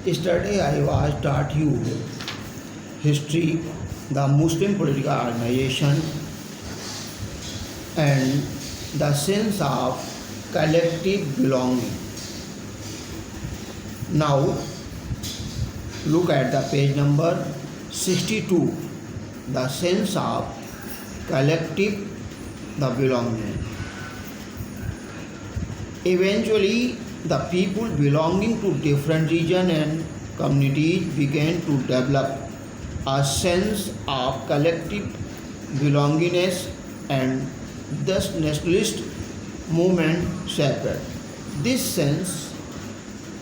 Yesterday I was taught you history, the Muslim political organization, and the sense of collective belonging. Now look at the page number 62. The sense of collective the belonging. Eventually, the people belonging to different regions and communities began to develop a sense of collective belongingness, and thus nationalist movement separate. This sense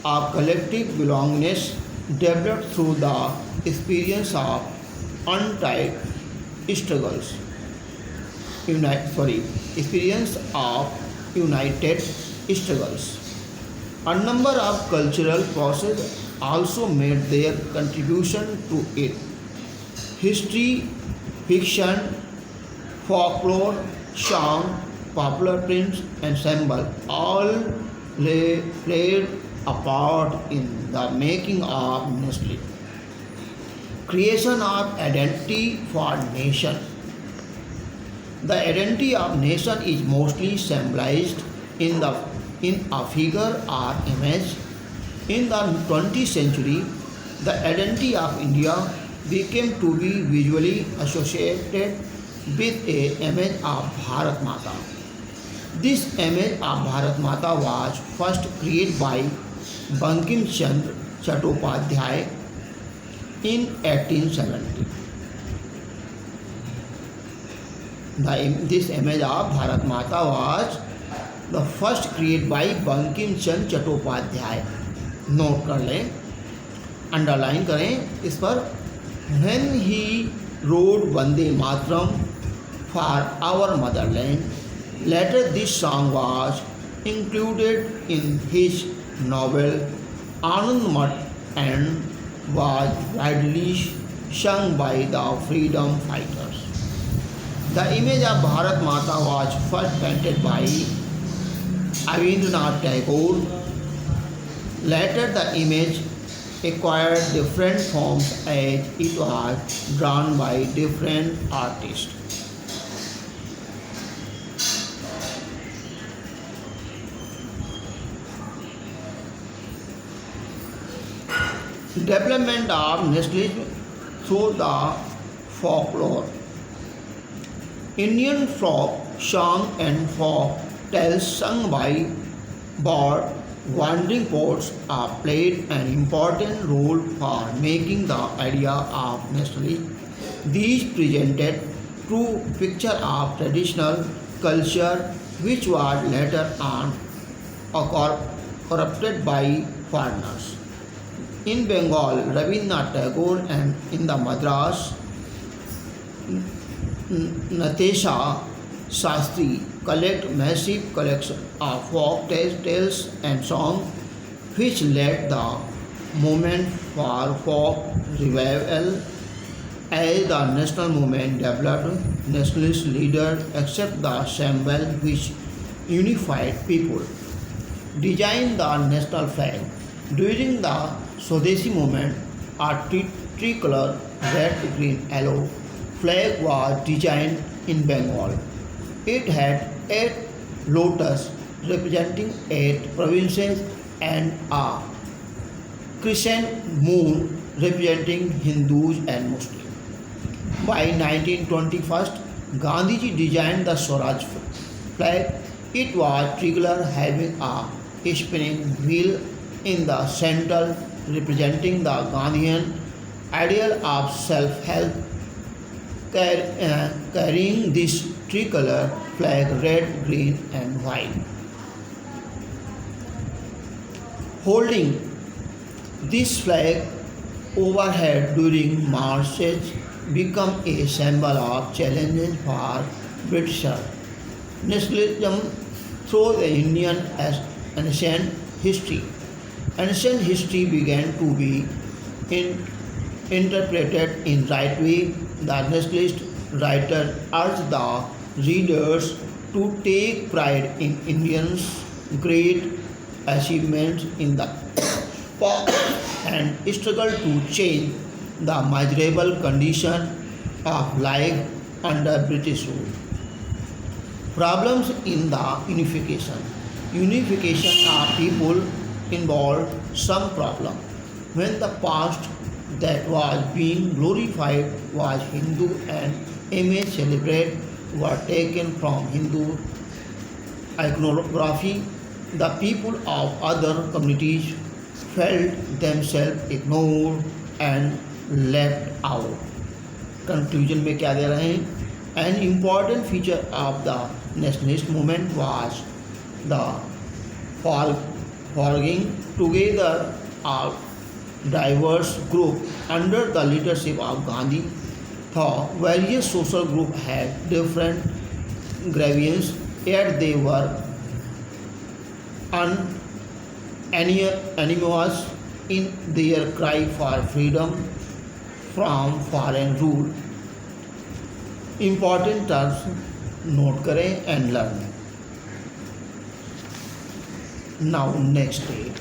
of collective belongingness developed through the experience of untied struggles, experience of united struggles. A number of cultural processes also made their contribution to it. History, fiction, folklore, song, popular prints, and symbol all played a part in the making of nation. Creation of identity for nation. The identity of nation is mostly symbolized in a figure or image. In the 20th century, the identity of India became to be visually associated with a image of Bharat Mata. This image of Bharat Mata was first created by Bankim Chandra Chattopadhyay in 1870. This image of Bharat Mata was the first created by Bankim Chandra Chattopadhyay. Note कर लें, underline करें इस पर. When he wrote Vande Mataram for our motherland, later this song was included in his novel Anand Mat and was widely sung by the freedom fighters. The image of Bharat Mata was first painted by Rabindranath Tagore. Later the image acquired different forms as it was drawn by different artists. Development of nationalism through the folklore. Indian folk song and folk tales sung by bird wandering poets played an important role for making the idea of nationalism. These presented true picture of traditional culture which was later on corrupted by foreigners. In Bengal, Rabindranath Tagore, and in the Madras, Natesha Shastri collect massive collection of folk tales and songs which led the movement for folk revival. As the national movement developed, nationalist leaders accept the symbol which unified people, designed the national flag. During the Swadeshi movement, a tricolor red, green, yellow flag was designed in Bengal. It had 8 lotus representing 8 provinces and a crescent moon representing Hindus and Muslims. By 1921, Gandhiji designed the Swaraj flag. It was tricolor having a spinning wheel in the center representing the Gandhian ideal of self-help. Carrying this tricolor flag red, green and white. Holding this flag overhead during marches become a symbol of challenge for Britishers. Nationalism through the Indian as ancient history. Ancient history began to be interpreted in right way. The nationalist writer urged the readers to take pride in Indians' great achievements in the past and struggled to change the miserable condition of life under British rule. Problems in the unification. Unification of people involved some problem. When the past that was being glorified was Hindu and image celebrated were taken from Hindu iconography, the people of other communities felt themselves ignored and left out. Conclusion में क्या दे रहे हैं? An important feature of the nationalist movement was the forging together of diverse group under the leadership of Gandhi. Though various social groups had different grievances, yet they were unanimous in their cry for freedom from foreign rule. Important terms note करें and learn. Now next day.